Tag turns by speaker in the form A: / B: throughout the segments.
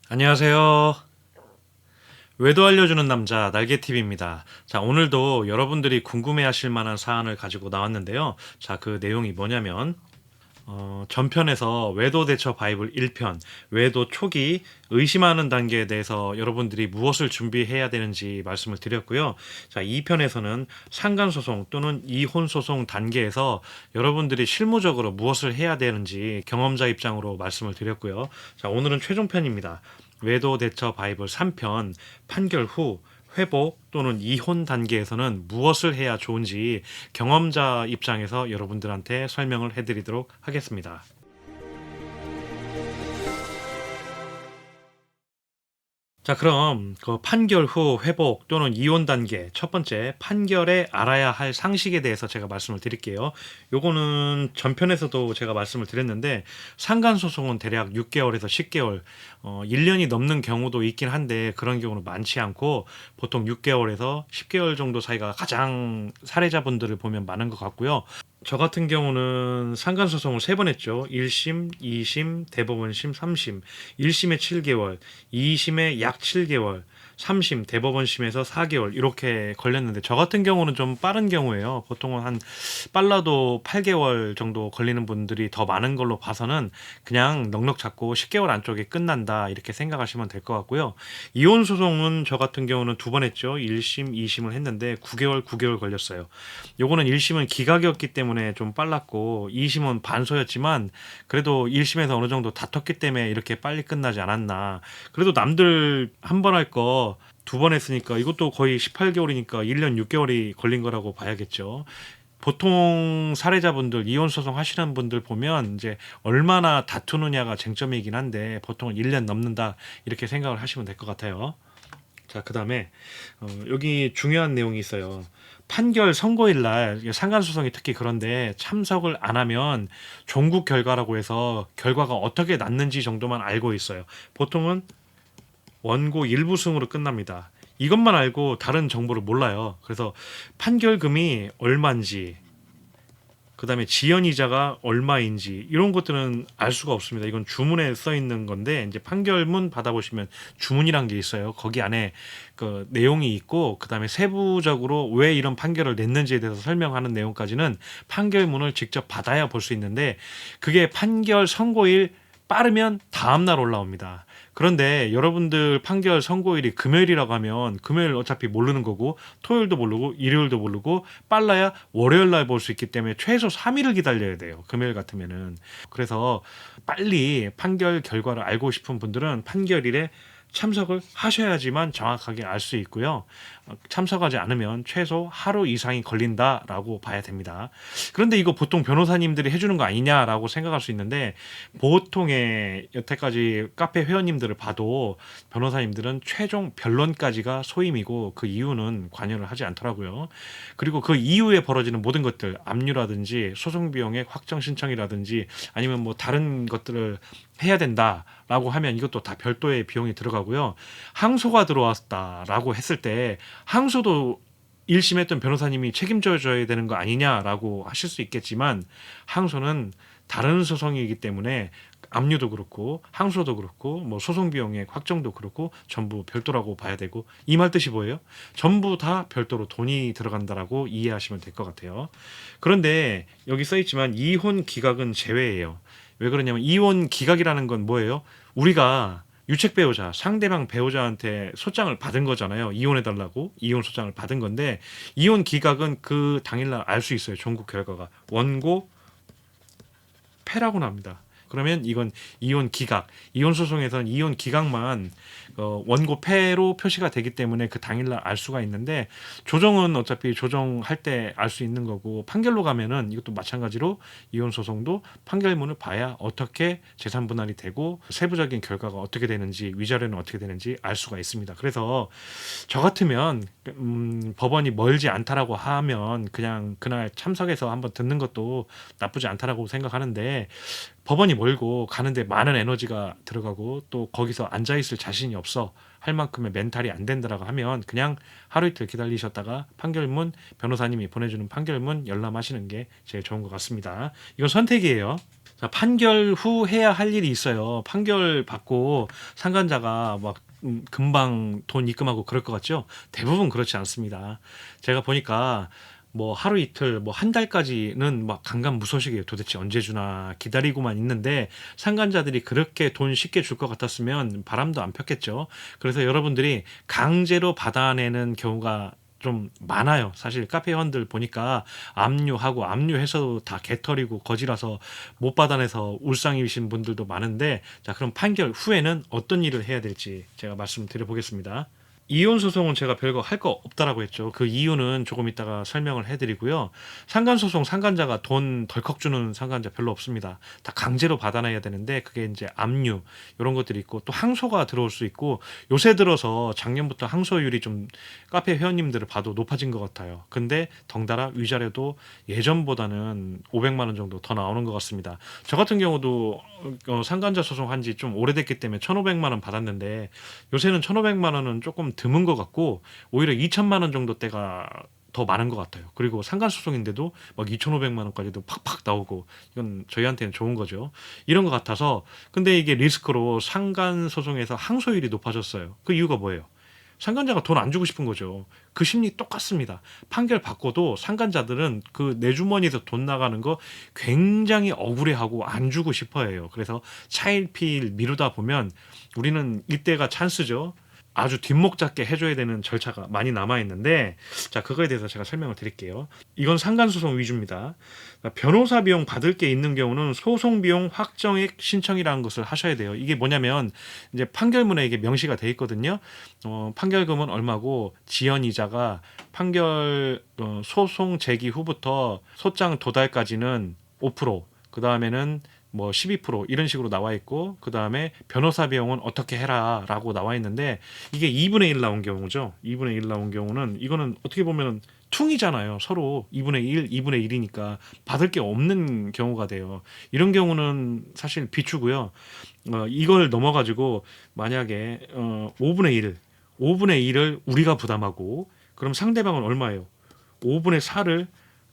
A: 안녕하세요. 외도 알려주는 남자 날개TV입니다. 자, 오늘도 여러분들이 궁금해하실 만한 사안을 가지고 나왔는데요. 자, 그 내용이 뭐냐면 전편에서 외도 대처 바이블 1편, 외도 초기 의심하는 단계에 대해서 여러분들이 무엇을 준비해야 되는지 말씀을 드렸고요. 자, 2편에서는 상간소송 또는 이혼소송 단계에서 여러분들이 실무적으로 무엇을 해야 되는지 경험자 입장으로 말씀을 드렸고요. 자, 오늘은 최종편입니다. 외도 대처 바이블 3편, 판결 후 회복 또는 이혼 단계에서는 무엇을 해야 좋은지 경험자 입장에서 여러분들한테 설명을 해드리도록 하겠습니다. 자, 그럼 그 판결 후 회복 또는 이혼 단계 첫 번째 판결에 알아야 할 상식에 대해서 제가 말씀을 드릴게요. 요거는 전편에서도 제가 말씀을 드렸는데 상간 소송은 대략 6개월에서 10개월, 1년이 넘는 경우도 있긴 한데 그런 경우는 많지 않고 보통 6개월에서 10개월 정도 사이가 가장 사례자분들을 보면 많은 것 같고요. 저 같은 경우는 상간소송을 3번 했죠. 1심, 2심, 대법원심, 3심. 1심에 7개월, 2심에 약 7개월, 3심, 대법원심에서 4개월 이렇게 걸렸는데 저 같은 경우는 좀 빠른 경우예요. 보통은 한 빨라도 8개월 정도 걸리는 분들이 더 많은 걸로 봐서는 그냥 넉넉 잡고 10개월 안쪽에 끝난다 이렇게 생각하시면 될 것 같고요. 이혼 소송은 저 같은 경우는 2번 했죠. 1심, 2심을 했는데 9개월 걸렸어요. 요거는 1심은 기각이었기 때문에 좀 빨랐고 2심은 반소였지만 그래도 1심에서 어느 정도 다퉜기 때문에 이렇게 빨리 끝나지 않았나. 그래도 남들 한 번 할 거 2번 했으니까 이것도 거의 18개월이니까 1년 6개월이 걸린 거라고 봐야겠죠. 보통 사례자분들 이혼 소송 하시는 분들 보면 이제 얼마나 다투느냐가 쟁점이긴 한데 보통 1년 넘는다 이렇게 생각을 하시면 될 것 같아요. 자, 그다음에 여기 중요한 내용이 있어요. 판결 선고일 날 상간소송이 특히 그런데 참석을 안 하면 종국 결과라고 해서 결과가 어떻게 났는지 정도만 알고 있어요. 보통은 원고 일부 승으로 끝납니다. 이것만 알고 다른 정보를 몰라요. 그래서 판결금이 얼마인지 그다음에 지연이자가 얼마인지 이런 것들은 알 수가 없습니다. 이건 주문에 써 있는 건데 이제 판결문 받아보시면 주문이란 게 있어요. 거기 안에 그 내용이 있고 그다음에 세부적으로 왜 이런 판결을 냈는지에 대해서 설명하는 내용까지는 판결문을 직접 받아야 볼 수 있는데 그게 판결 선고일 빠르면 다음 날 올라옵니다. 그런데 여러분들 판결 선고일이 금요일이라고 하면 금요일 어차피 모르는 거고 토요일도 모르고 일요일도 모르고 빨라야 월요일 날 볼 수 있기 때문에 최소 3일을 기다려야 돼요. 금요일 같으면은. 그래서 빨리 판결 결과를 알고 싶은 분들은 판결일에 참석을 하셔야지만 정확하게 알 수 있고요. 참석하지 않으면 최소 하루 이상이 걸린다라고 봐야 됩니다. 그런데 이거 보통 변호사님들이 해주는 거 아니냐라고 생각할 수 있는데 보통의 여태까지 카페 회원님들을 봐도 변호사님들은 최종 변론까지가 소임이고 그 이유는 관여를 하지 않더라고요. 그리고 그 이후에 벌어지는 모든 것들 압류라든지 소송 비용의 확정 신청이라든지 아니면 뭐 다른 것들을 해야 된다라고 하면 이것도 다 별도의 비용이 들어가고요. 항소가 들어왔다라고 했을 때 항소도 1심 했던 변호사님이 책임져 줘야 되는 거 아니냐라고 하실 수 있겠지만 항소는 다른 소송이기 때문에 압류도 그렇고 항소도 그렇고 뭐 소송 비용의 확정도 그렇고 전부 별도라고 봐야 되고 이 말 뜻이 뭐예요? 전부 다 별도로 돈이 들어간다라고 이해하시면 될 것 같아요. 그런데 여기 써 있지만 이혼 기각은 제외예요. 왜 그러냐면 이혼 기각이라는 건 뭐예요? 우리가 유책 배우자, 상대방 배우자한테 소장을 받은 거잖아요. 이혼해달라고 이혼 소장을 받은 건데 이혼 기각은 그 당일날 알 수 있어요. 종국 결과가 원고 패라고 납니다. 그러면 이건 이혼 기각, 이혼 소송에서는 이혼 기각만 원고 패로 표시가 되기 때문에 그 당일날 알 수가 있는데 조정은 어차피 조정할 때 알 수 있는 거고 판결로 가면은 이것도 마찬가지로 이혼 소송도 판결문을 봐야 어떻게 재산 분할이 되고 세부적인 결과가 어떻게 되는지 위자료는 어떻게 되는지 알 수가 있습니다. 그래서 저 같으면 법원이 멀지 않다라고 하면 그냥 그날 참석해서 한번 듣는 것도 나쁘지 않다라고 생각하는데 법원이 굉장히 멀고 가는데 많은 에너지가 들어가고 또 거기서 앉아있을 자신이 없어 할 만큼의 멘탈이 안 된다라고 하면 그냥 하루 이틀 기다리셨다가 판결문 변호사님이 보내주는 판결문 열람하시는 게 제일 좋은 것 같습니다. 이건 선택이에요. 자, 판결 후 해야 할 일이 있어요. 판결 받고 상간자가 막 금방 돈 입금하고 그럴 것 같죠? 대부분 그렇지 않습니다. 제가 보니까 뭐 하루 이틀 뭐 한 달까지는 막 간간무소식이에요. 도대체 언제 주나 기다리고만 있는데 상간자들이 그렇게 돈 쉽게 줄 것 같았으면 바람도 안 폈겠죠. 그래서 여러분들이 강제로 받아내는 경우가 좀 많아요. 사실 카페 회원들 보니까 압류하고 압류해서 다 개털이고 거지라서 못 받아내서 울상이신 분들도 많은데, 자, 그럼 판결 후에는 어떤 일을 해야 될지 제가 말씀드려 보겠습니다. 이혼 소송은 제가 별거 할 거 없다라고 했죠. 그 이유는 조금 이따가 설명을 해드리고요. 상간 소송 상간자가 돈 덜컥 주는 상간자 별로 없습니다. 다 강제로 받아내야 되는데 그게 이제 압류 이런 것들이 있고 또 항소가 들어올 수 있고, 요새 들어서 작년부터 항소율이 좀 카페 회원님들을 봐도 높아진 것 같아요. 근데 덩달아 위자료도 예전보다는 500만 원 정도 더 나오는 것 같습니다. 저 같은 경우도 상간자 소송 한 지 좀 오래됐기 때문에 1,500만 원 받았는데 요새는 1,500만 원은 조금 드문 것 같고 오히려 2천만 원 정도 때가 더 많은 것 같아요. 그리고 상간 소송인데도 막 2,500만 원까지도 팍팍 나오고, 이건 저희한테는 좋은 거죠. 이런 것 같아서. 근데 이게 리스크로 상간 소송에서 항소율이 높아졌어요. 그 이유가 뭐예요? 상간자가 돈 안 주고 싶은 거죠. 그 심리 똑같습니다. 판결 받고도 상간자들은 그 내 주머니에서 돈 나가는 거 굉장히 억울해하고 안 주고 싶어 해요. 그래서 차일피일 미루다 보면 우리는 이때가 찬스죠. 아주 뒷목 잡게 해줘야 되는 절차가 많이 남아 있는데, 자, 그거에 대해서 제가 설명을 드릴게요. 이건 상간소송 위주입니다. 변호사 비용 받을 게 있는 경우는 소송 비용 확정액 신청이라는 것을 하셔야 돼요. 이게 뭐냐면 이제 판결문에 이게 명시가 돼 있거든요. 판결금은 얼마고 지연 이자가 판결 소송 제기 후부터 소장 도달까지는 5%, 그 다음에는 뭐 12% 이런 식으로 나와 있고, 그 다음에 변호사 비용은 어떻게 해라라고 나와 있는데, 이게 2분의 1 나온 경우죠. 2분의 1 나온 경우는 이거는 어떻게 보면 퉁이잖아요. 서로 2분의 1, 2분의 1이니까 받을 게 없는 경우가 돼요. 이런 경우는 사실 비추고요. 이걸 넘어가지고 만약에 5분의 1, 5분의 1을 우리가 부담하고, 그럼 상대방은 얼마예요? 5분의 4를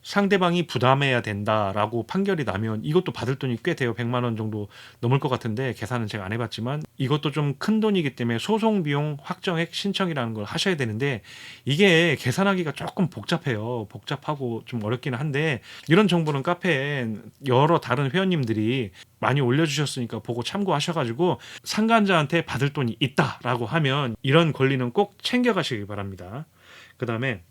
A: 상대방이 부담해야 된다라고 판결이 나면 이것도 받을 돈이 꽤 돼요. 100만 원 정도 넘을 것 같은데 계산은 제가 안 해봤지만 이것도 좀 큰 돈이기 때문에 소송 비용 확정액 신청이라는 걸 하셔야 되는데, 이게 계산하기가 조금 복잡해요. 복잡하고 좀 어렵기는 한데, 이런 정보는 카페에 여러 다른 회원님들이 많이 올려주셨으니까 보고 참고하셔가지고 상간자한테 받을 돈이 있다라고 하면 이런 권리는 꼭 챙겨가시기 바랍니다. 그 다음에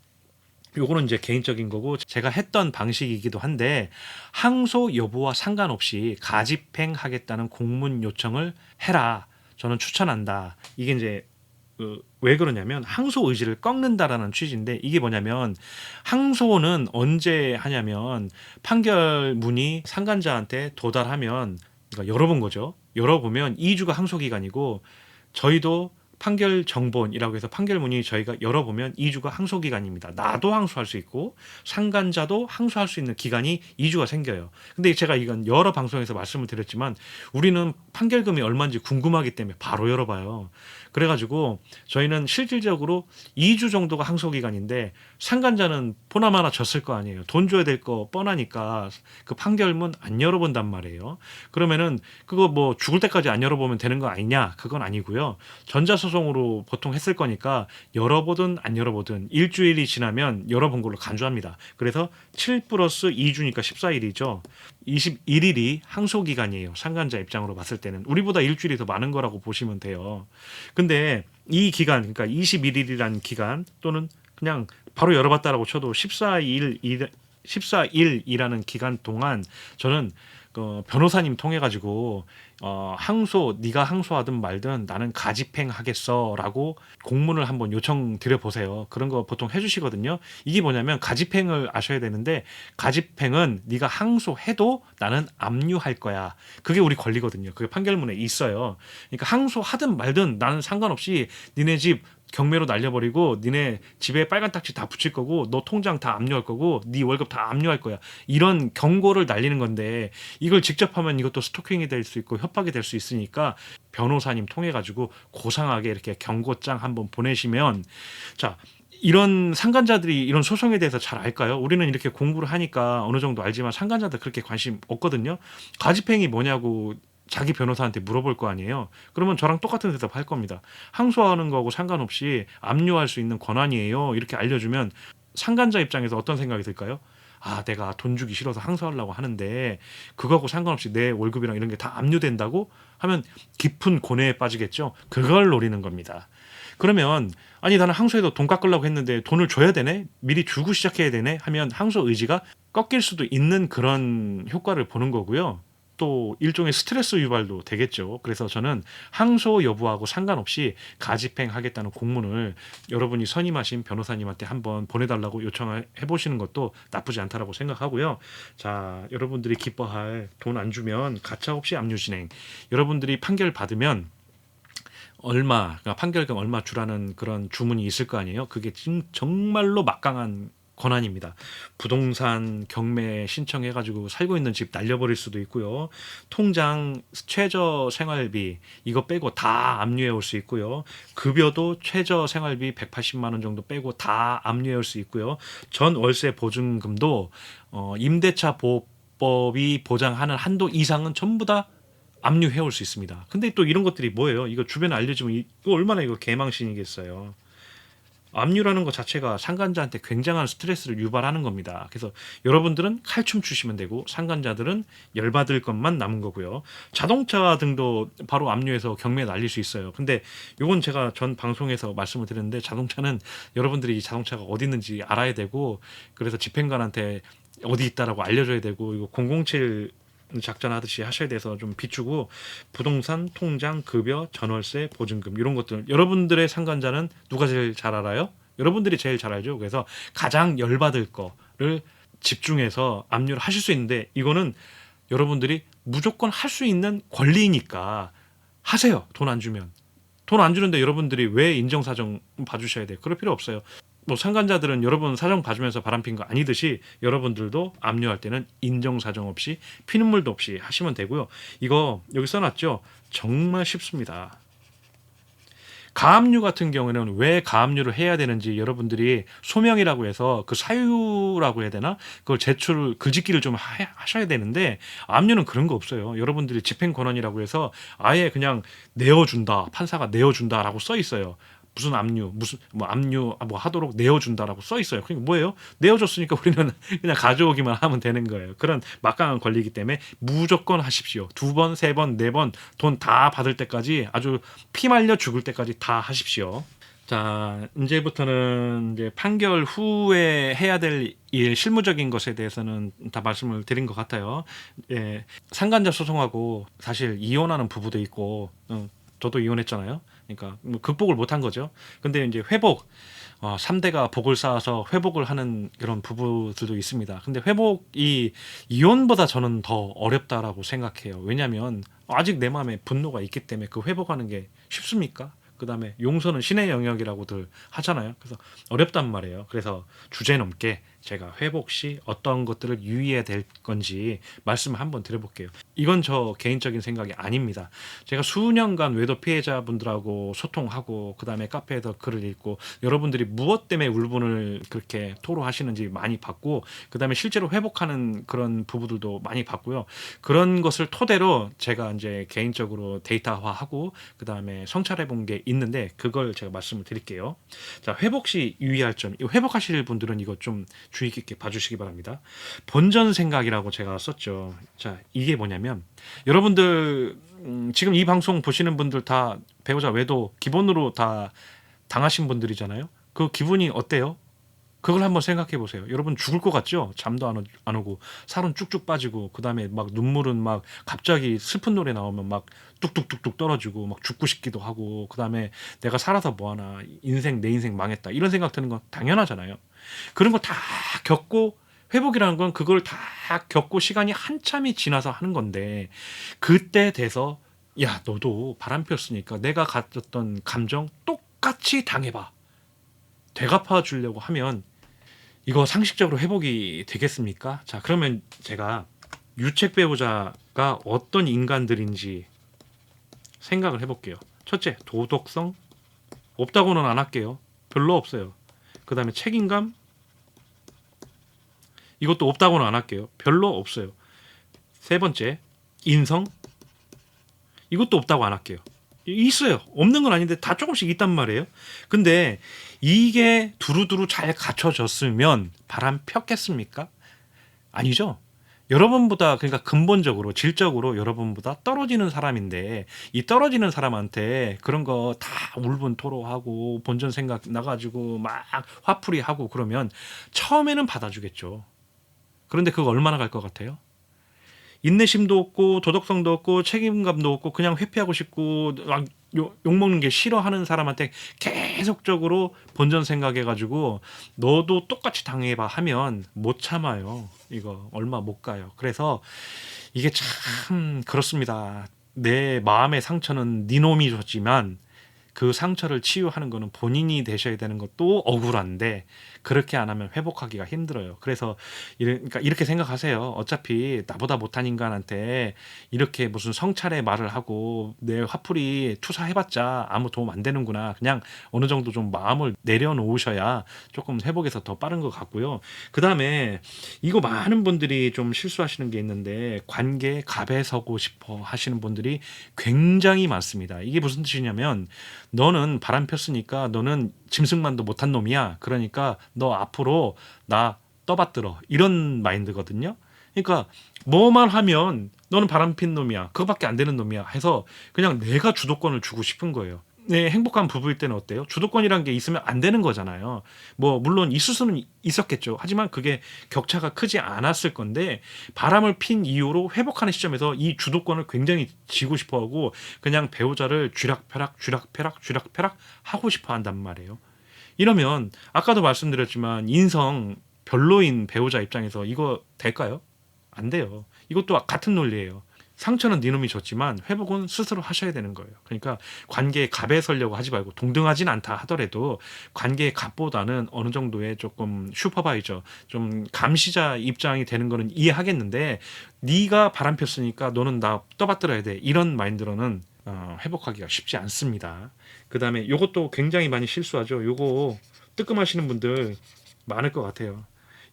A: 요거는 이제 개인적인 거고 제가 했던 방식이기도 한데, 항소 여부와 상관없이 가집행하겠다는 공문 요청을 해라. 저는 추천한다. 이게 이제 왜 그러냐면 항소 의지를 꺾는다라는 취지인데, 이게 뭐냐면 항소는 언제 하냐면 판결문이 상간자한테 도달하면, 그러니까 열어본 거죠. 열어보면 2주가 항소 기간이고, 저희도 판결 정본이라고 해서 판결문이 저희가 열어보면 2주가 항소 기간입니다. 나도 항소할 수 있고 상간자도 항소할 수 있는 기간이 2주가 생겨요. 근데 제가 이건 여러 방송에서 말씀을 드렸지만 우리는 판결금이 얼마인지 궁금하기 때문에 바로 열어봐요. 그래가지고 저희는 실질적으로 2주 정도가 항소 기간인데, 상간자는 보나마나 졌을 거 아니에요. 돈 줘야 될 거 뻔하니까 그 판결문 안 열어본단 말이에요. 그러면은 그거 뭐 죽을 때까지 안 열어보면 되는 거 아니냐? 그건 아니고요. 전자소송으로 보통 했을 거니까 열어보든 안 열어보든 일주일이 지나면 열어본 걸로 간주합니다. 그래서 7 플러스 2주니까 14일이죠. 21일이 항소 기간이에요. 상간자 입장으로 봤을 때는 우리보다 일주일이 더 많은 거라고 보시면 돼요. 근데 이 기간, 그러니까 21일이라는 기간, 또는 그냥 바로 열어봤다라고 쳐도 14일이라는 기간 동안 저는 변호사님 통해 가지고 항소, 네가 항소하든 말든 나는 가집행하겠어라고 공문을 한번 요청 드려 보세요. 그런 거 보통 해주시거든요. 이게 뭐냐면 가집행을 아셔야 되는데, 가집행은 네가 항소해도 나는 압류할 거야. 그게 우리 권리거든요. 그게 판결문에 있어요. 그러니까 항소하든 말든 나는 상관없이 니네 집 경매로 날려버리고 니네 집에 빨간 딱지 다 붙일 거고 너 통장 다 압류할 거고 네 월급 다 압류할 거야. 이런 경고를 날리는 건데 이걸 직접 하면 이것도 스토킹이 될 수 있고 협박이 될 수 있으니까 변호사님 통해 가지고 고상하게 이렇게 경고장 한번 보내시면 자 이런 상간자들이 이런 소송에 대해서 잘 알까요? 우리는 이렇게 공부를 하니까 어느 정도 알지만 상간자들 그렇게 관심 없거든요. 가집행이 뭐냐고 자기 변호사한테 물어볼 거 아니에요. 그러면 저랑 똑같은 대답 할 겁니다. 항소하는 거하고 상관없이 압류할 수 있는 권한이에요. 이렇게 알려주면 상간자 입장에서 어떤 생각이 들까요? 아, 내가 돈 주기 싫어서 항소하려고 하는데 그거하고 상관없이 내 월급이랑 이런 게 다 압류된다고 하면 깊은 고뇌에 빠지겠죠. 그걸 노리는 겁니다. 그러면 아니 나는 항소해도 돈 깎으려고 했는데 돈을 줘야 되네? 미리 주고 시작해야 되네? 하면 항소 의지가 꺾일 수도 있는 그런 효과를 보는 거고요. 또 일종의 스트레스 유발도 되겠죠. 그래서 저는 항소 여부하고 상관없이 가집행하겠다는 공문을 여러분이 선임하신 변호사님한테 한번 보내달라고 요청해 보시는 것도 나쁘지 않다라고 생각하고요. 자, 여러분들이 기뻐할 돈 안 주면 가차없이 압류 진행. 여러분들이 판결 받으면 얼마, 그러니까 판결금 얼마 주라는 그런 주문이 있을 거 아니에요. 그게 정말로 막강한 권한입니다. 부동산 경매 신청해가지고 살고 있는 집 날려버릴 수도 있고요. 통장 최저 생활비 이거 빼고 다 압류해 올 수 있고요. 급여도 최저 생활비 180만 원 정도 빼고 다 압류해 올 수 있고요. 전 월세 보증금도 임대차 보호법이 보장하는 한도 이상은 전부 다 압류해 올 수 있습니다. 근데 또 이런 것들이 뭐예요? 이거 주변에 알려주면 이거 얼마나 이거 개망신이겠어요. 압류라는 것 자체가 상간자한테 굉장한 스트레스를 유발하는 겁니다. 그래서 여러분들은 칼춤 추시면 되고 상간자들은 열받을 것만 남은 거고요. 자동차 등도 바로 압류해서 경매에 날릴 수 있어요. 근데 이건 제가 전 방송에서 말씀을 드렸는데 자동차는 여러분들이 자동차가 어디 있는지 알아야 되고 그래서 집행관한테 어디 있다라고 알려줘야 되고 이거 007 작전하듯이 하셔야 돼서 좀 비추고 부동산, 통장, 급여, 전월세, 보증금 이런 것들 여러분들의 상간자는 누가 제일 잘 알아요? 여러분들이 제일 잘 알죠. 그래서 가장 열받을 거를 집중해서 압류를 하실 수 있는데 이거는 여러분들이 무조건 할 수 있는 권리니까 하세요. 돈 안 주면. 돈 안 주는데 여러분들이 왜 인정사정 봐주셔야 돼요? 그럴 필요 없어요. 뭐 상간자들은 여러분 사정 봐주면서 바람핀 거 아니듯이 여러분들도 압류할 때는 인정사정 없이 피눈물도 없이 하시면 되고요. 이거 여기 써놨죠? 정말 쉽습니다. 가압류 같은 경우에는 왜 가압류를 해야 되는지 여러분들이 소명이라고 해서 그 사유라고 해야 되나? 그걸 제출 글짓기를 좀 하셔야 되는데 압류는 그런 거 없어요. 여러분들이 집행 권한이라고 해서 아예 그냥 내어준다. 판사가 내어준다라고 써 있어요. 무슨 압류, 무슨 뭐 압류 뭐 하도록 내어준다라고 써 있어요. 그러니까 뭐예요? 내어줬으니까 우리는 그냥 가져오기만 하면 되는 거예요. 그런 막강한 권리이기 때문에 무조건 하십시오. 2번, 3번, 4번 돈 다 받을 때까지 아주 피 말려 죽을 때까지 다 하십시오. 자, 이제부터는 이제 판결 후에 해야 될 일, 실무적인 것에 대해서는 다 말씀을 드린 것 같아요. 예, 상간자 소송하고 사실 이혼하는 부부도 있고, 저도 이혼했잖아요. 그러니까 뭐 극복을 못한 거죠. 근데 이제 회복, 3대가 복을 쌓아서 회복을 하는 그런 부부들도 있습니다. 근데 회복이 이혼보다 저는 더 어렵다라고 생각해요. 왜냐하면 아직 내 마음에 분노가 있기 때문에 그 회복하는 게 쉽습니까? 그 다음에 용서는 신의 영역이라고들 하잖아요. 그래서 어렵단 말이에요. 그래서 주제 넘게 제가 회복 시 어떤 것들을 유의해야 될 건지 말씀을 한번 드려볼게요. 이건 저 개인적인 생각이 아닙니다. 제가 수년간 외도 피해자분들하고 소통하고 그 다음에 카페에서 글을 읽고 여러분들이 무엇 때문에 울분을 그렇게 토로하시는지 많이 봤고 그 다음에 실제로 회복하는 그런 부부들도 많이 봤고요. 그런 것을 토대로 제가 이제 개인적으로 데이터화하고 그 다음에 성찰해 본 게 있는데 그걸 제가 말씀을 드릴게요. 자, 회복 시 유의할 점. 회복하실 분들은 이거 좀 주의 깊게 봐주시기 바랍니다. 본전 생각이라고 제가 썼죠. 자, 이게 뭐냐면 여러분들 지금 이 방송 보시는 분들 다 배우자 외도 기본으로 다 당하신 분들이잖아요. 그 기분이 어때요? 그걸 한번 생각해 보세요. 여러분 죽을 것 같죠? 잠도 안 오고 살은 쭉쭉 빠지고 그다음에 막 눈물은 막 갑자기 슬픈 노래 나오면 막 뚝뚝뚝뚝 떨어지고 막 죽고 싶기도 하고 그다음에 내가 살아서 뭐하나 내 인생 망했다 이런 생각 드는 건 당연하잖아요. 그런 거 다 겪고 회복이라는 건 그걸 다 겪고 시간이 한참이 지나서 하는 건데 그때 돼서 야 너도 바람 폈으니까 내가 가졌던 감정 똑같이 똑같이 당해봐. 되갚아 주려고 하면 이거 상식적으로 회복이 되겠습니까? 자, 그러면 제가 유책 배우자가 어떤 인간들인지 생각을 해볼게요. 첫째, 도덕성 없다고는 안 할게요. 별로 없어요. 그 다음에 책임감 이것도 없다고는 안 할게요. 별로 없어요. 세 번째, 인성 이것도 없다고 안 할게요. 있어요. 없는 건 아닌데 다 조금씩 있단 말이에요. 근데 이게 두루두루 잘 갖춰졌으면 바람 폈겠습니까? 아니죠. 여러분보다 그러니까 근본적으로 질적으로 여러분보다 떨어지는 사람인데 이 떨어지는 사람한테 그런 거 다 울분토로하고 본전 생각 나가지고 막 화풀이하고 그러면 처음에는 받아주겠죠. 그런데 그거 얼마나 갈 것 같아요? 인내심도 없고 도덕성도 없고 책임감도 없고 그냥 회피하고 싶고 막 욕먹는 게 싫어하는 사람한테 계속적으로 본전 생각해가지고 너도 똑같이 당해봐 하면 못 참아요. 이거 얼마 못 가요. 그래서 이게 참 그렇습니다. 내 마음의 상처는 네 놈이 줬지만 그 상처를 치유하는 거는 본인이 되셔야 되는 것도 억울한데 그렇게 안 하면 회복하기가 힘들어요. 그래서 그러니까 이렇게 생각하세요. 어차피 나보다 못한 인간한테 이렇게 무슨 성찰의 말을 하고 내 화풀이 투사해봤자 아무 도움 안 되는구나. 그냥 어느 정도 좀 마음을 내려놓으셔야 조금 회복에서 더 빠른 것 같고요. 그 다음에 이거 많은 분들이 좀 실수하시는 게 있는데 관계에 갑에 서고 싶어 하시는 분들이 굉장히 많습니다. 이게 무슨 뜻이냐면 너는 바람 폈으니까 너는 짐승만도 못한 놈이야. 그러니까 너 앞으로 나 떠받들어. 이런 마인드거든요. 그러니까 뭐만 하면 너는 바람 핀 놈이야. 그거밖에 안 되는 놈이야. 해서 그냥 내가 주도권을 주고 싶은 거예요. 네, 행복한 부부일 때는 어때요? 주도권이란 게 있으면 안 되는 거잖아요. 뭐 물론 있을 수는 있었겠죠. 하지만 그게 격차가 크지 않았을 건데 바람을 핀 이후로 회복하는 시점에서 이 주도권을 굉장히 쥐고 싶어하고 그냥 배우자를 쥐락펴락 쥐락펴락 쥐락펴락 하고 싶어 한단 말이에요. 이러면 아까도 말씀드렸지만 인성 별로인 배우자 입장에서 이거 될까요? 안 돼요. 이것도 같은 논리예요. 상처는 네 놈이 줬지만 회복은 스스로 하셔야 되는 거예요. 그러니까 관계에 갑에 서려고 하지 말고 동등하진 않다 하더라도 관계의 갑보다는 어느 정도의 조금 슈퍼바이저 좀 감시자 입장이 되는 거는 이해하겠는데 네가 바람 폈으니까 너는 나 떠받들어야 돼. 이런 마인드로는 회복하기가 쉽지 않습니다. 그 다음에 요것도 굉장히 많이 실수하죠. 요거 뜨끔하시는 분들 많을 것 같아요.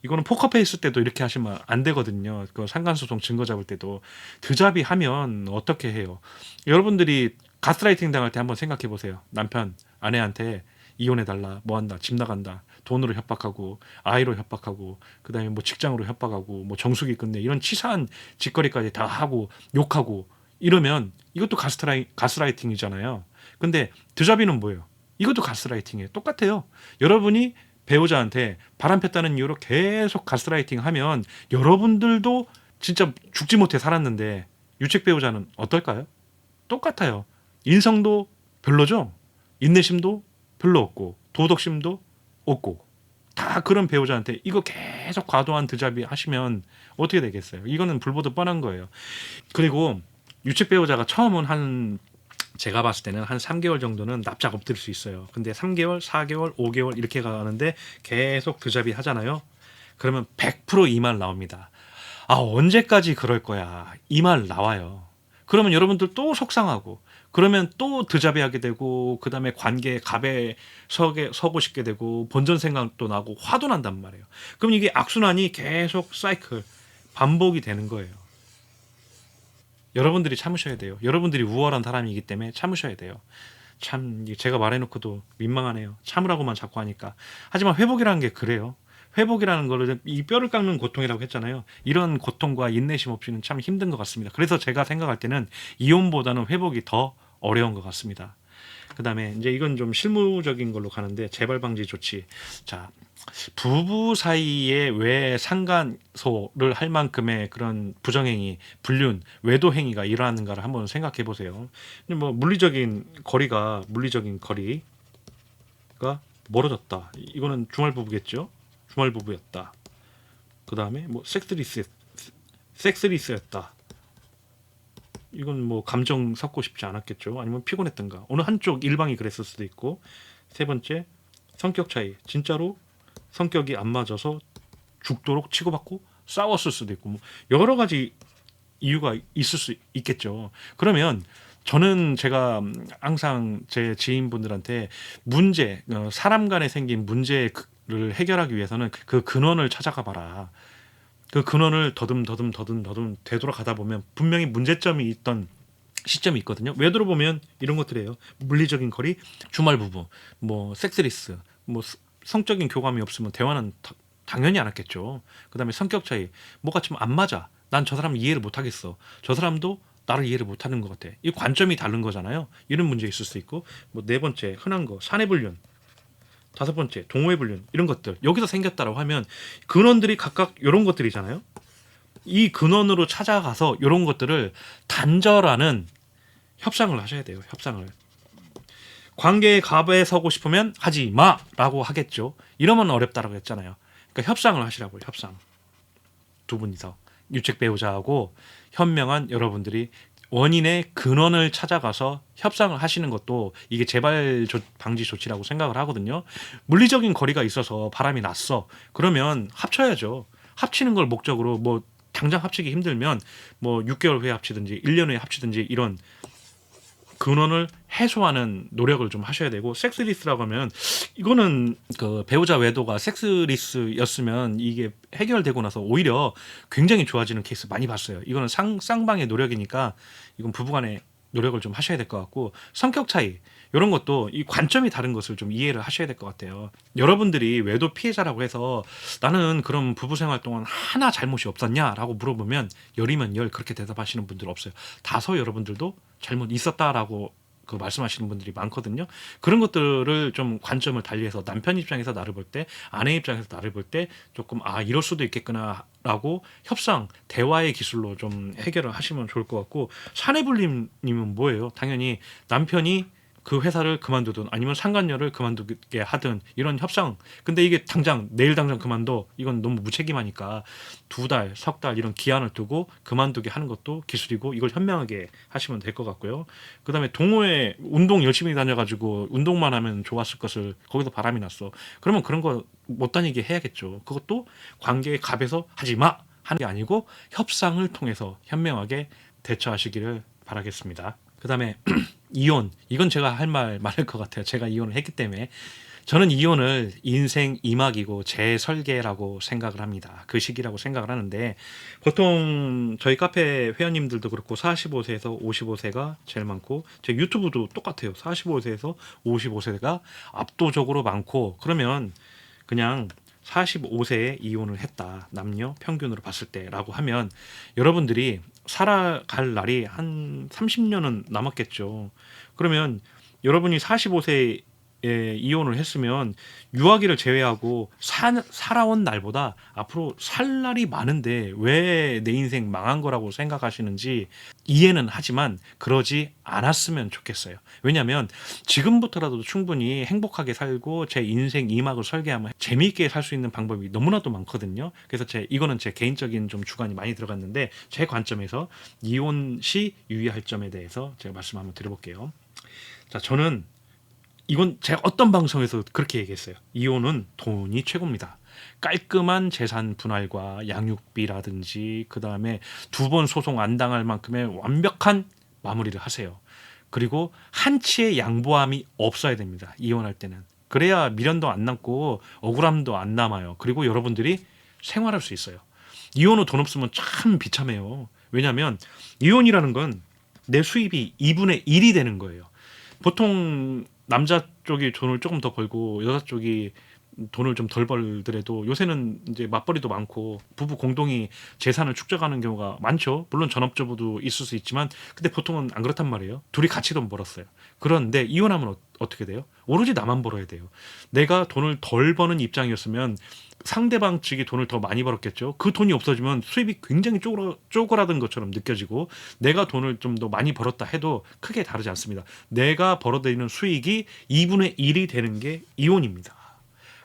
A: 이거는 포커페이스 때도 이렇게 하시면 안 되거든요. 그 상간소송 증거 잡을 때도 드잡이 하면 어떻게 해요? 여러분들이 가스라이팅 당할 때 한번 생각해 보세요. 남편 아내한테 이혼해달라, 뭐 한다, 집 나간다, 돈으로 협박하고 아이로 협박하고 그다음에 뭐 직장으로 협박하고 뭐 정수기 끝내 이런 치사한 짓거리까지 다 하고 욕하고 이러면 이것도 가스라이팅이잖아요. 근데 드잡이는 뭐예요? 이것도 가스라이팅이에요. 똑같아요. 여러분이 배우자한테 바람 폈다는 이유로 계속 가스라이팅 하면 여러분들도 진짜 죽지 못해 살았는데 유책 배우자는 어떨까요? 똑같아요. 인성도 별로죠. 인내심도 별로 없고 도덕심도 없고 다 그런 배우자한테 이거 계속 과도한 드잡이 하시면 어떻게 되겠어요? 이거는 불보듯 뻔한 거예요. 그리고 유책 배우자가 처음은 제가 봤을 때는 한 3개월 정도는 납작 엎드릴 수 있어요. 근데 3개월, 4개월, 5개월 이렇게 가는데 계속 드잡이 하잖아요. 그러면 100% 이 말 나옵니다. 아, 언제까지 그럴 거야. 이 말 나와요. 그러면 여러분들 또 속상하고 그러면 또 드잡이 하게 되고 그다음에 관계에 갑에 서고 싶게 되고 본전 생각도 나고 화도 난단 말이에요. 그럼 이게 악순환이 계속 사이클 반복이 되는 거예요. 여러분들이 참으셔야 돼요. 여러분들이 우월한 사람이기 때문에 참으셔야 돼요. 참 제가 말해놓고도 민망하네요. 참으라고만 자꾸 하니까. 하지만 회복이라는 게 그래요. 회복이라는 거를 이 뼈를 깎는 고통이라고 했잖아요. 이런 고통과 인내심 없이는 참 힘든 것 같습니다. 그래서 제가 생각할 때는 이혼보다는 회복이 더 어려운 것 같습니다. 그 다음에 이제 이건 좀 실무적인 걸로 가는데 재발 방지 조치. 자, 부부 사이에 왜 상간소를 할 만큼의 그런 부정행위, 불륜, 외도 행위가 일어나는가를 한번 생각해 보세요. 뭐 물리적인 거리가 멀어졌다. 이거는 주말 부부겠죠. 주말 부부였다. 그 다음에 뭐 섹스리스였다. 이건 뭐 감정 섞고 싶지 않았겠죠. 아니면 피곤했던가. 어느 한쪽 일방이 그랬을 수도 있고 세 번째, 성격 차이. 진짜로 성격이 안 맞아서 죽도록 치고받고 싸웠을 수도 있고 뭐 여러 가지 이유가 있을 수 있겠죠. 그러면 저는 제가 항상 제 지인분들한테 사람 간에 생긴 문제를 해결하기 위해서는 그 근원을 찾아가 봐라. 그 근원을 더듬 되돌아가다 보면 분명히 문제점이 있던 시점이 있거든요. 외도로 보면 이런 것들이에요. 물리적인 거리, 주말 부부, 뭐 섹스리스, 뭐 성적인 교감이 없으면 대화는 당연히 안 했겠죠. 그다음에 성격 차이, 뭐가 좀 안 맞아. 난 저 사람 이해를 못 하겠어. 저 사람도 나를 이해를 못 하는 것 같아. 이 관점이 다른 거잖아요. 이런 문제 있을 수 있고, 뭐 네 번째 흔한 거 사내불륜, 다섯 번째 동호회불륜 이런 것들 여기서 생겼다라고 하면 근원들이 각각 이런 것들이잖아요. 이 근원으로 찾아가서 이런 것들을 단절하는 협상을 하셔야 돼요. 협상을. 관계의 갑에 서고 싶으면 하지 마라고 하겠죠. 이러면 어렵다라고 했잖아요. 그러니까 협상을 하시라고요. 협상. 두 분이서 유책 배우자하고 현명한 여러분들이 원인의 근원을 찾아가서 협상을 하시는 것도 이게 재발 방지 조치라고 생각을 하거든요. 물리적인 거리가 있어서 바람이 났어. 그러면 합쳐야죠. 합치는 걸 목적으로 뭐 당장 합치기 힘들면 뭐 6개월 후에 합치든지 1년 후에 합치든지 이런 근원을 해소하는 노력을 좀 하셔야 되고, 섹스리스라고 하면 이거는 그 배우자 외도가 섹스리스였으면 이게 해결되고 나서 오히려 굉장히 좋아지는 케이스 많이 봤어요. 이거는 쌍방의 노력이니까 이건 부부간의 노력을 좀 하셔야 될 것 같고, 성격 차이 이런 것도 이 관점이 다른 것을 좀 이해를 하셔야 될 것 같아요. 여러분들이 외도 피해자라고 해서 나는 그럼 부부 생활 동안 하나 잘못이 없었냐라고 물어보면 열이면 열 그렇게 대답하시는 분들 없어요. 다소 여러분들도 잘못 있었다라고 그 말씀하시는 분들이 많거든요. 그런 것들을 좀 관점을 달리해서 남편 입장에서 나를 볼 때, 아내 입장에서 나를 볼 때 조금 이럴 수도 있겠구나라고 협상, 대화의 기술로 좀 해결을 하시면 좋을 것 같고, 사내불림님은 뭐예요? 당연히 남편이 그 회사를 그만두든 아니면 상간녀를 그만두게 하든 이런 협상. 근데 이게 내일 당장 그만둬. 이건 너무 무책임하니까 2달, 석 달 이런 기한을 두고 그만두게 하는 것도 기술이고, 이걸 현명하게 하시면 될 것 같고요. 그다음에 동호회 운동 열심히 다녀가지고 운동만 하면 좋았을 것을 거기서 바람이 났어. 그러면 그런 거 못 다니게 해야겠죠. 그것도 관계의 갑에서 하지 마 하는 게 아니고 협상을 통해서 현명하게 대처하시기를 바라겠습니다. 그다음에 이혼, 이건 제가 할 말 많을 것 같아요. 제가 이혼을 했기 때문에. 저는 이혼을 인생 2막이고 재설계라고 생각을 합니다. 그 시기라고 생각을 하는데, 보통 저희 카페 회원님들도 그렇고 45세에서 55세가 제일 많고, 제 유튜브도 똑같아요. 45세에서 55세가 압도적으로 많고, 그러면 그냥 45세에 이혼을 했다. 남녀 평균으로 봤을 때라고 하면 여러분들이 살아갈 날이 한 30년은 남았겠죠. 그러면 여러분이 45세에 이혼을 했으면 유아기를 제외하고 살아온 날보다 앞으로 살 날이 많은데 왜 내 인생 망한 거라고 생각하시는지 이해는 하지만 그러지 않았으면 좋겠어요. 왜냐하면 지금부터라도 충분히 행복하게 살고 제 인생 2막을 설계하면 재미있게 살 수 있는 방법이 너무나도 많거든요. 그래서 이거는 제 개인적인 좀 주관이 많이 들어갔는데, 제 관점에서 이혼 시 유의할 점에 대해서 제가 말씀 한번 드려볼게요. 자, 저는 이건 제가 어떤 방송에서 그렇게 얘기했어요. 이혼은 돈이 최고입니다. 깔끔한 재산 분할과 양육비라든지 그다음에 2번 소송 안 당할 만큼의 완벽한 마무리를 하세요. 그리고 한치의 양보함이 없어야 됩니다. 이혼할 때는. 그래야 미련도 안 남고 억울함도 안 남아요. 그리고 여러분들이 생활할 수 있어요. 이혼 후 돈 없으면 참 비참해요. 왜냐하면 이혼이라는 건 내 수입이 2분의 1이 되는 거예요. 보통 남자 쪽이 돈을 조금 더 벌고 여자 쪽이 돈을 좀 덜 벌더라도 요새는 이제 맞벌이도 많고 부부 공동이 재산을 축적하는 경우가 많죠. 물론 전업주부도 있을 수 있지만, 근데 보통은 안 그렇단 말이에요. 둘이 같이 돈 벌었어요. 그런데 이혼하면 어떻게 돼요? 오로지 나만 벌어야 돼요. 내가 돈을 덜 버는 입장이었으면 상대방 측이 돈을 더 많이 벌었겠죠. 그 돈이 없어지면 수입이 굉장히 쪼그라든 것처럼 느껴지고, 내가 돈을 좀 더 많이 벌었다 해도 크게 다르지 않습니다. 내가 벌어들이는 수익이 2분의 1이 되는 게 이혼입니다.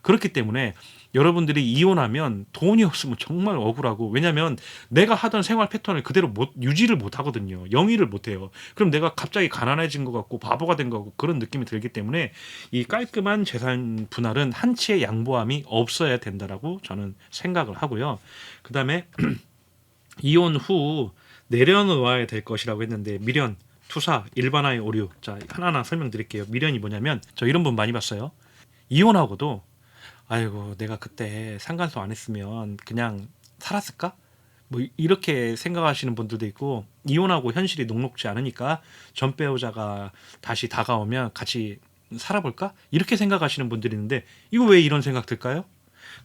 A: 그렇기 때문에 여러분들이 이혼하면 돈이 없으면 정말 억울하고, 왜냐면 내가 하던 생활 패턴을 그대로 유지를 못 하거든요. 영위를 못 해요. 그럼 내가 갑자기 가난해진 것 같고 바보가 된 것 같고 그런 느낌이 들기 때문에 이 깔끔한 재산 분할은 한치의 양보함이 없어야 된다라고 저는 생각을 하고요. 그다음에 이혼 후 내려놓아야 될 것이라고 했는데, 미련, 투사, 일반화의 오류. 자, 하나하나 설명드릴게요. 미련이 뭐냐면, 저 이런 분 많이 봤어요. 이혼하고도 아이고 내가 그때 상간소 안 했으면 그냥 살았을까? 뭐 이렇게 생각하시는 분들도 있고, 이혼하고 현실이 녹록지 않으니까 전 배우자가 다시 다가오면 같이 살아볼까? 이렇게 생각하시는 분들이 있는데, 이거 왜 이런 생각 들까요?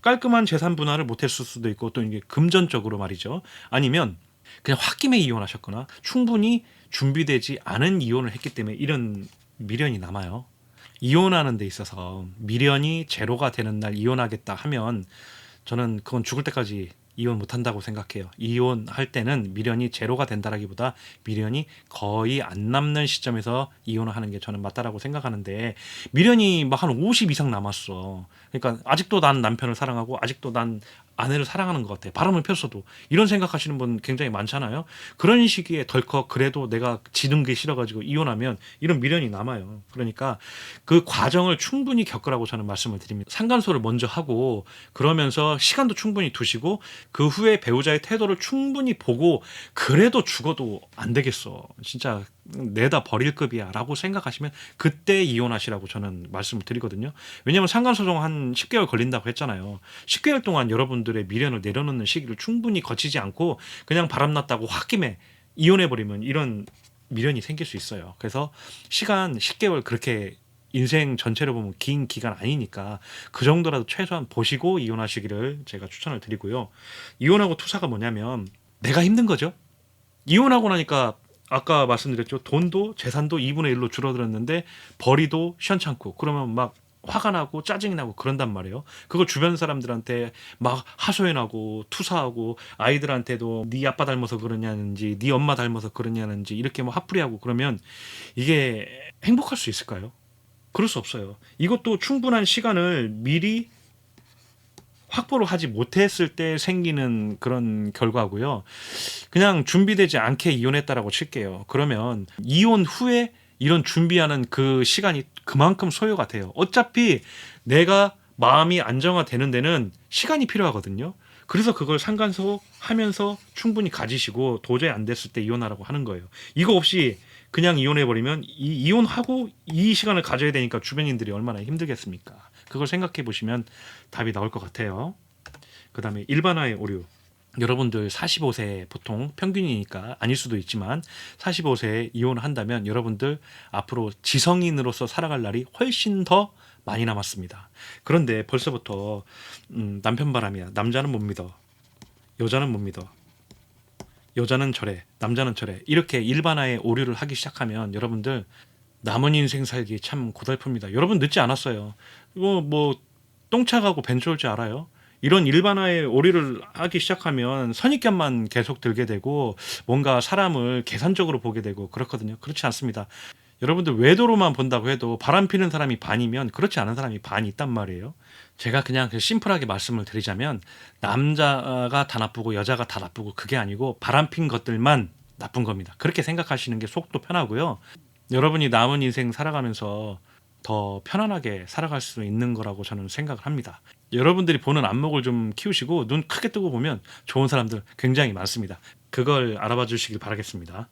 A: 깔끔한 재산 분할을 못했을 수도 있고, 또 이게 금전적으로 말이죠. 아니면 그냥 홧김에 이혼하셨거나 충분히 준비되지 않은 이혼을 했기 때문에 이런 미련이 남아요. 이혼하는 데 있어서 미련이 제로가 되는 날 이혼하겠다 하면 저는 그건 죽을 때까지 이혼 못한다고 생각해요. 이혼할 때는 미련이 제로가 된다라기보다 미련이 거의 안 남는 시점에서 이혼을 하는 게 저는 맞다라고 생각하는데, 미련이 막 한 50 이상 남았어. 그러니까 아직도 난 남편을 사랑하고 아직도 난 아내를 사랑하는 것 같아. 바람을 폈어도. 이런 생각하시는 분 굉장히 많잖아요. 그런 시기에 덜컥 그래도 내가 지는 게 싫어가지고 이혼하면 이런 미련이 남아요. 그러니까 그 과정을 충분히 겪으라고 저는 말씀을 드립니다. 상간소를 먼저 하고, 그러면서 시간도 충분히 두시고, 그 후에 배우자의 태도를 충분히 보고, 그래도 죽어도 안 되겠어, 진짜 내다 버릴 급이야 라고 생각하시면 그때 이혼하시라고 저는 말씀을 드리거든요. 왜냐하면 상간소송 한 10개월 걸린다고 했잖아요. 10개월 동안 여러분들의 미련을 내려놓는 시기를 충분히 거치지 않고 그냥 바람났다고 홧김에 이혼해버리면 이런 미련이 생길 수 있어요. 그래서 시간 10개월 그렇게 인생 전체로 보면 긴 기간 아니니까 그 정도라도 최소한 보시고 이혼하시기를 제가 추천을 드리고요. 이혼하고 투사가 뭐냐면, 내가 힘든 거죠. 이혼하고 나니까 아까 말씀드렸죠. 돈도 재산도 2분의 1로 줄어들었는데 벌이도 시원찮고, 그러면 막 화가 나고 짜증이 나고 그런단 말이에요. 그걸 주변 사람들한테 막 하소연하고 투사하고, 아이들한테도 네 아빠 닮아서 그러냐는지 네 엄마 닮아서 그러냐는지 이렇게 뭐 화풀이하고 그러면 이게 행복할 수 있을까요? 그럴 수 없어요. 이것도 충분한 시간을 미리 확보를 하지 못했을 때 생기는 그런 결과고요. 그냥 준비되지 않게 이혼했다라고 칠게요. 그러면 이혼 후에 이런 준비하는 그 시간이 그만큼 소요가 돼요. 어차피 내가 마음이 안정화되는 데는 시간이 필요하거든요. 그래서 그걸 상간소 하면서 충분히 가지시고, 도저히 안 됐을 때 이혼하라고 하는 거예요. 이거 없이 그냥 이혼해버리면 이혼하고 이 시간을 가져야 되니까 주변인들이 얼마나 힘들겠습니까? 그걸 생각해 보시면 답이 나올 것 같아요. 그 다음에 일반화의 오류. 여러분들 45세 보통 평균이니까 아닐 수도 있지만 45세에 이혼을 한다면 여러분들 앞으로 지성인으로서 살아갈 날이 훨씬 더 많이 남았습니다. 그런데 벌써부터 남편 바람이야. 남자는 못 믿어. 여자는 못 믿어. 여자는 저래. 남자는 저래. 이렇게 일반화의 오류를 하기 시작하면 여러분들 남은 인생 살기 참 고달픕니다. 여러분 늦지 않았어요. 뭐 똥차가고 벤츠 올 줄 알아요? 이런 일반화의 오류를 하기 시작하면 선입견만 계속 들게 되고, 뭔가 사람을 계산적으로 보게 되고 그렇거든요. 그렇지 않습니다. 여러분들 외도로만 본다고 해도 바람 피는 사람이 반이면 그렇지 않은 사람이 반이 있단 말이에요. 제가 그냥 심플하게 말씀을 드리자면, 남자가 다 나쁘고 여자가 다 나쁘고 그게 아니고 바람 핀 것들만 나쁜 겁니다. 그렇게 생각하시는 게 속도 편하고요. 여러분이 남은 인생 살아가면서 더 편안하게 살아갈 수 있는 거라고 저는 생각을 합니다. 여러분들이 보는 안목을 좀 키우시고 눈 크게 뜨고 보면 좋은 사람들 굉장히 많습니다. 그걸 알아봐 주시길 바라겠습니다.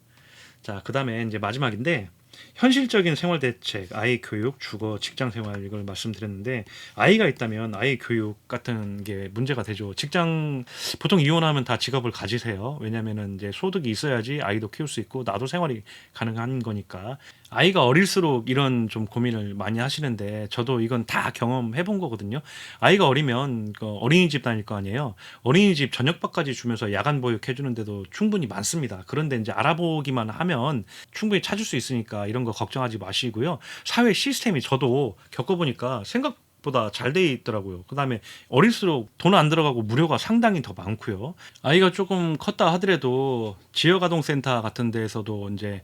A: 자, 그 다음에 이제 마지막인데, 현실적인 생활 대책, 아이 교육, 주거, 직장 생활, 이걸 말씀드렸는데, 아이가 있다면 아이 교육 같은 게 문제가 되죠. 직장, 보통 이혼하면 다 직업을 가지세요. 왜냐면은 이제 소득이 있어야지 아이도 키울 수 있고 나도 생활이 가능한 거니까. 아이가 어릴수록 이런 좀 고민을 많이 하시는데, 저도 이건 다 경험해 본 거거든요. 아이가 어리면 그 어린이집 다닐 거 아니에요. 어린이집 저녁밥까지 주면서 야간 보육 해주는 데도 충분히 많습니다. 그런데 이제 알아보기만 하면 충분히 찾을 수 있으니까 이런 거 걱정하지 마시고요. 사회 시스템이 저도 겪어보니까 보다 잘 돼 있더라고요. 그다음에 어릴수록 돈 안 들어가고 무료가 상당히 더 많고요. 아이가 조금 컸다 하더라도 지역아동센터 같은 데에서도 이제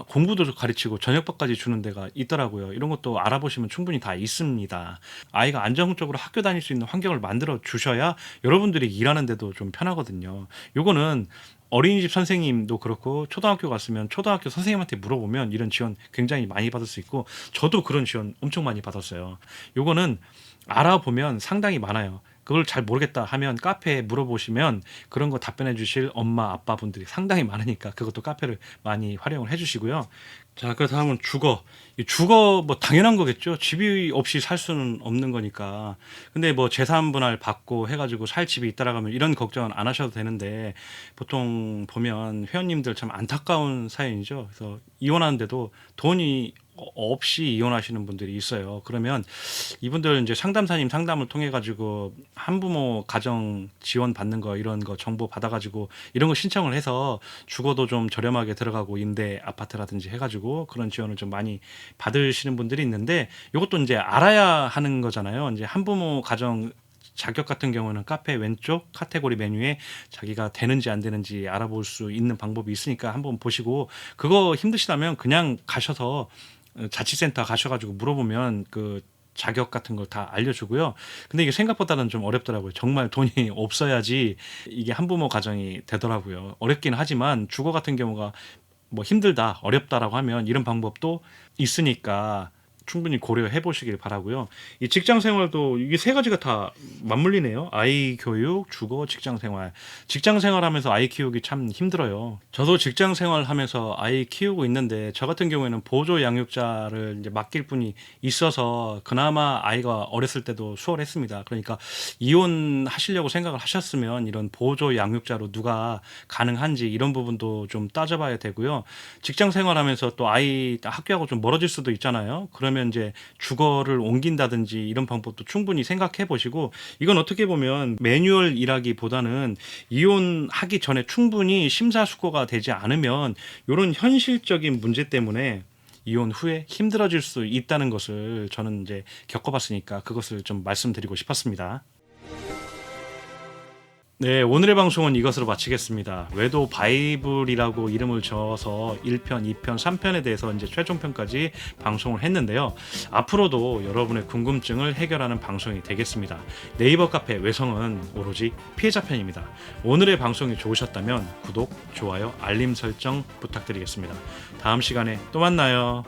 A: 공부도 좀 가르치고 저녁밥까지 주는 데가 있더라고요. 이런 것도 알아보시면 충분히 다 있습니다. 아이가 안정적으로 학교 다닐 수 있는 환경을 만들어 주셔야 여러분들이 일하는 데도 좀 편하거든요. 요거는 어린이집 선생님도 그렇고 초등학교 갔으면 초등학교 선생님한테 물어보면 이런 지원 굉장히 많이 받을 수 있고 저도 그런 지원 엄청 많이 받았어요. 요거는 알아보면 상당히 많아요. 그걸 잘 모르겠다 하면 카페에 물어보시면 그런 거 답변해 주실 엄마 아빠 분들이 상당히 많으니까 그것도 카페를 많이 활용을 해 주시고요. 자, 그 다음은 주거. 이 주거 뭐 당연한 거겠죠. 집이 없이 살 수는 없는 거니까. 근데 뭐 재산 분할 받고 해가지고 살 집이 있다라 하면 이런 걱정은 안 하셔도 되는데 보통 보면 회원님들 참 안타까운 사연이죠. 그래서 이혼하는데도 돈이 없이 이혼하시는 분들이 있어요. 그러면 이분들 이제 상담사님 상담을 통해 가지고 한부모 가정 지원 받는 거 이런 거 정보 받아 가지고 이런 거 신청을 해서 주거도 좀 저렴하게 들어가고 임대 아파트라든지 해 가지고 그런 지원을 좀 많이 받으시는 분들이 있는데 이것도 이제 알아야 하는 거잖아요. 이제 한부모 가정 자격 같은 경우는 카페 왼쪽 카테고리 메뉴에 자기가 되는지 안 되는지 알아볼 수 있는 방법이 있으니까 한번 보시고 그거 힘드시다면 그냥 가셔서 자치센터 가셔가지고 물어보면 그 자격 같은 걸 다 알려주고요. 근데 이게 생각보다는 좀 어렵더라고요. 정말 돈이 없어야지 이게 한부모 가정이 되더라고요. 어렵긴 하지만 주거 같은 경우가 뭐 힘들다, 어렵다라고 하면 이런 방법도 있으니까 충분히 고려해 보시길 바라고요. 이 직장 생활도 이게 세 가지가 다 맞물리네요. 아이 교육, 주거, 직장 생활. 직장 생활하면서 아이 키우기 참 힘들어요. 저도 직장 생활하면서 아이 키우고 있는데 저 같은 경우에는 보조 양육자를 이제 맡길 분이 있어서 그나마 아이가 어렸을 때도 수월했습니다. 그러니까 이혼하시려고 생각을 하셨으면 이런 보조 양육자로 누가 가능한지 이런 부분도 좀 따져봐야 되고요. 직장 생활하면서 또 아이 학교하고 좀 멀어질 수도 있잖아요. 그러면 이제 주거를 옮긴다든지 이런 방법도 충분히 생각해 보시고 이건 어떻게 보면 매뉴얼 일하기보다는 이혼하기 전에 충분히 심사숙고가 되지 않으면 이런 현실적인 문제 때문에 이혼 후에 힘들어질 수 있다는 것을 저는 이제 겪어봤으니까 그것을 좀 말씀드리고 싶었습니다. 네, 오늘의 방송은 이것으로 마치겠습니다. 외도 바이블이라고 이름을 지어서 1편, 2편, 3편에 대해서 이제 최종편까지 방송을 했는데요. 앞으로도 여러분의 궁금증을 해결하는 방송이 되겠습니다. 네이버 카페 외성은 오로지 피해자 편입니다. 오늘의 방송이 좋으셨다면 구독, 좋아요, 알림 설정 부탁드리겠습니다. 다음 시간에 또 만나요.